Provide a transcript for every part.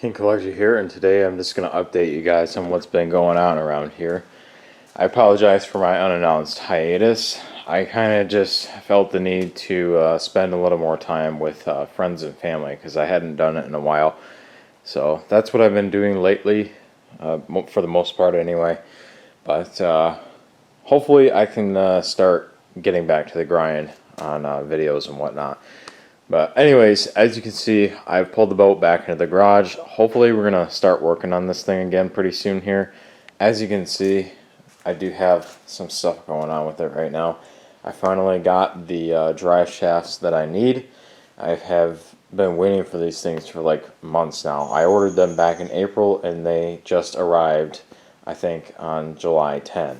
King Collector here, and today I'm just going to update you guys on what's been going on around here. I apologize for my unannounced hiatus. I kind of just felt the need to spend a little more time with friends and family because I hadn't done it in a while. So that's what I've been doing lately, for the most part anyway. But hopefully I can start getting back to the grind on videos and whatnot. But anyways, as you can see, I've pulled the boat back into the garage. Hopefully we're going to start working on this thing again pretty soon here. As you can see, I do have some stuff going on with it right now. I finally got the drive shafts that I need. I have been waiting for these things for like months now. I ordered them back in April and they just arrived, I think, on July 10.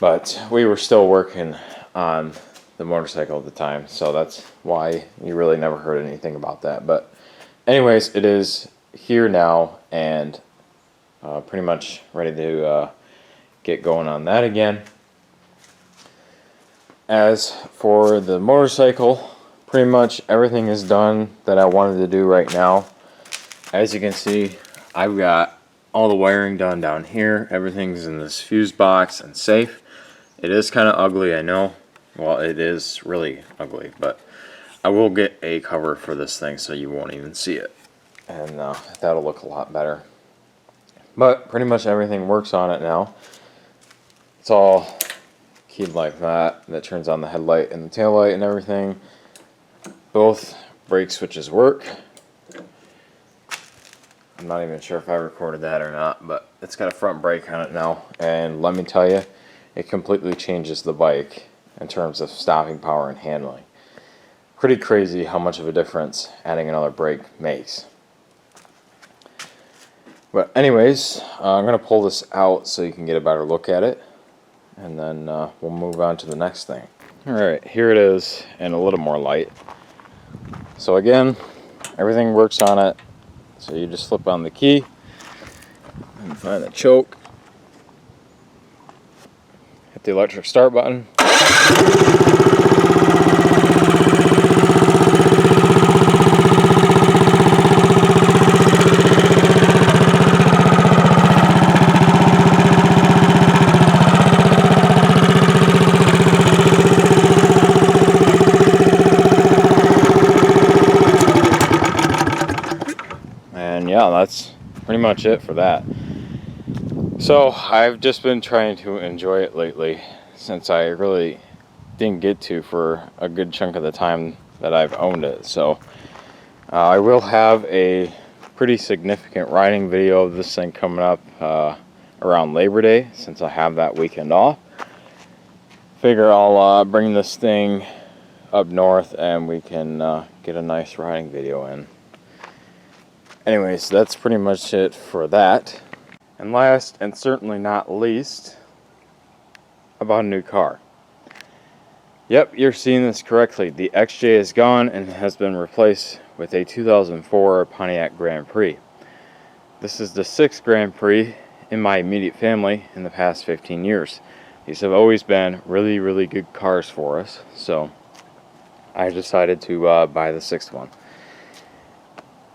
But we were still working on the motorcycle at the time, so that's why you really never heard anything about that. But anyways, it is here now and pretty much ready to get going on that again. As for the motorcycle, pretty much everything is done that I wanted to do right now. As you can see, I've got all the wiring done down here. Everything's in this fuse box and safe. It is kind of ugly, I know. Well, it is really ugly, but I will get a cover for this thing so you won't even see it. And that'll look a lot better. But pretty much everything works on it now. It's all keyed like that. That turns on the headlight and the tail light and everything. Both brake switches work. I'm not even sure if I recorded that or not, but it's got a front brake on it now. And let me tell you, it completely changes the bike in terms of stopping power and handling. Pretty crazy how much of a difference adding another brake makes. But anyways, I'm going to pull this out so you can get a better look at it. And then we'll move on to the next thing. Alright, here it is in a little more light. So again, everything works on it. So you just flip on the key and find the choke. Hit the electric start button. And yeah, that's pretty much it for that. So I've just been trying to enjoy it lately, since I really didn't get to for a good chunk of the time that I've owned it. So I will have a pretty significant riding video of this thing coming up around Labor Day, since I have that weekend off. Figure I'll bring this thing up north and we can get a nice riding video in. Anyways, that's pretty much it for that. And last and certainly not least, I bought a new car. Yep, you're seeing this correctly. The XJ is gone and has been replaced with a 2004 Pontiac Grand Prix. This is the 6th Grand Prix in my immediate family in the past 15 years. These have always been really, really good cars for us, so I decided to buy the 6th one.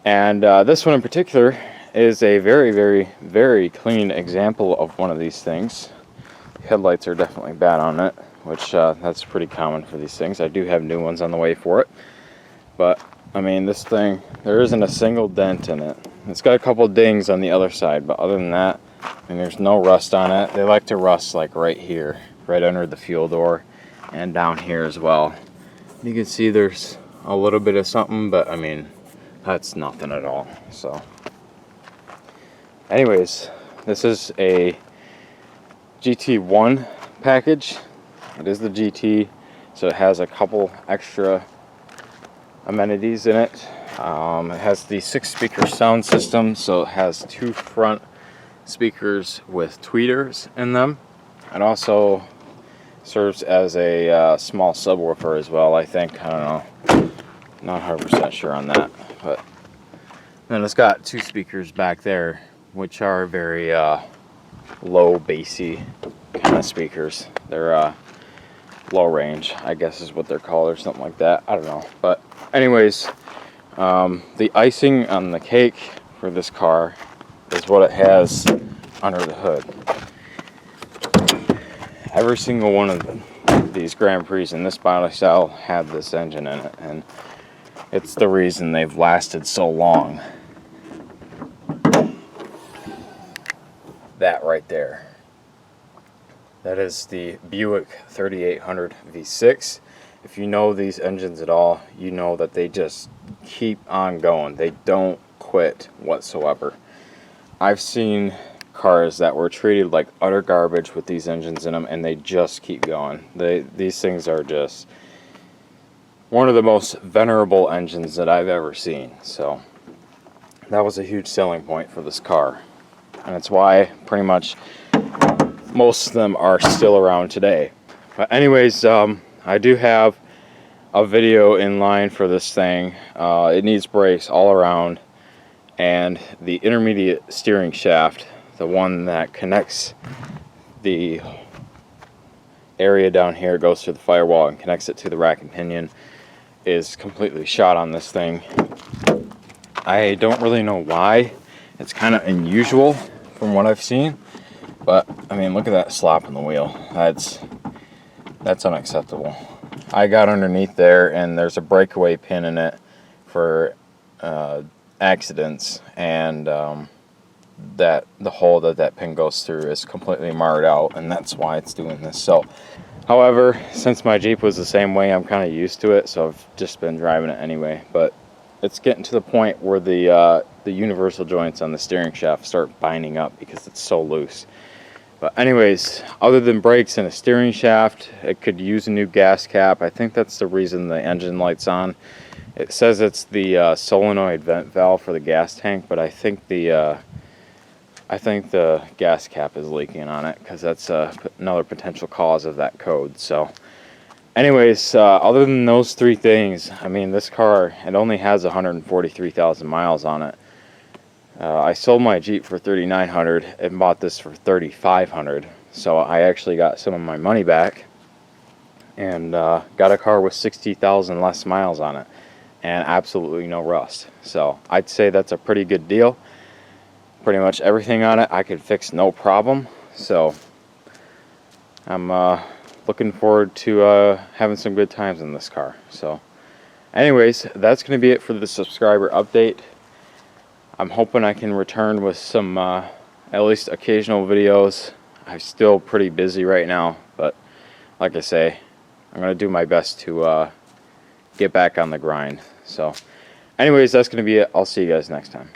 And this one in particular is a very, very, very clean example of one of these things. Headlights are definitely bad on it, which that's pretty common for these things. I do have new ones on the way for it. But, I mean, this thing, there isn't a single dent in it. It's got a couple dings on the other side, but other than that, I mean, there's no rust on it. They like to rust like right here, right under the fuel door, and down here as well. You can see there's a little bit of something, but I mean, that's nothing at all. So anyways, this is a GT1 package. It is the GT, so it has a couple extra amenities in it. It has the 6-speaker sound system, so it has 2 front speakers with tweeters in them. It also serves as a small subwoofer as well, I think. I don't know, not 100% sure on that. But then it's got 2 speakers back there, which are very low bassy kind of speakers. They're low range, I guess is what they're called, or something like that. I don't know. But anyways, the icing on the cake for this car is what it has under the hood. Every single one of these Grand Prix in this body style had this engine in it, and it's the reason they've lasted so long. That right there. That is the Buick 3800 V6. If you know these engines at all, you know that they just keep on going. They don't quit whatsoever. I've seen cars that were treated like utter garbage with these engines in them, and they just keep going. These things are just one of the most venerable engines that I've ever seen. So that was a huge selling point for this car, and it's why pretty much most of them are still around today. But anyways, I do have a video in line for this thing. It needs brakes all around, and the intermediate steering shaft, the one that connects the area down here, goes through the firewall and connects it to the rack and pinion, is completely shot on this thing. I don't really know why. It's kind of unusual from what I've seen, but I mean, look at that slop in the wheel. That's unacceptable. I got underneath there, and there's a breakaway pin in it for accidents, and that the hole that pin goes through is completely marred out, and that's why it's doing this. So, however, since my Jeep was the same way, I'm kind of used to it, so I've just been driving it anyway. But it's getting to the point where the universal joints on the steering shaft start binding up because it's so loose. But anyways, other than brakes and a steering shaft, it could use a new gas cap. I think that's the reason the engine light's on. It says it's the solenoid vent valve for the gas tank, but I think the gas cap is leaking on it, because that's another potential cause of that code. So anyways, other than those three things, I mean, this car, it only has 143,000 miles on it. I sold my Jeep for $3,900 and bought this for $3,500, so I actually got some of my money back, and got a car with 60,000 less miles on it and absolutely no rust. So I'd say that's a pretty good deal. Pretty much everything on it I could fix no problem, so I'm looking forward to having some good times in this car. So anyways, that's going to be it for the subscriber update. I'm hoping I can return with some at least occasional videos. I'm still pretty busy right now, but like I say, I'm going to do my best to get back on the grind. So anyways, that's going to be it. I'll see you guys next time.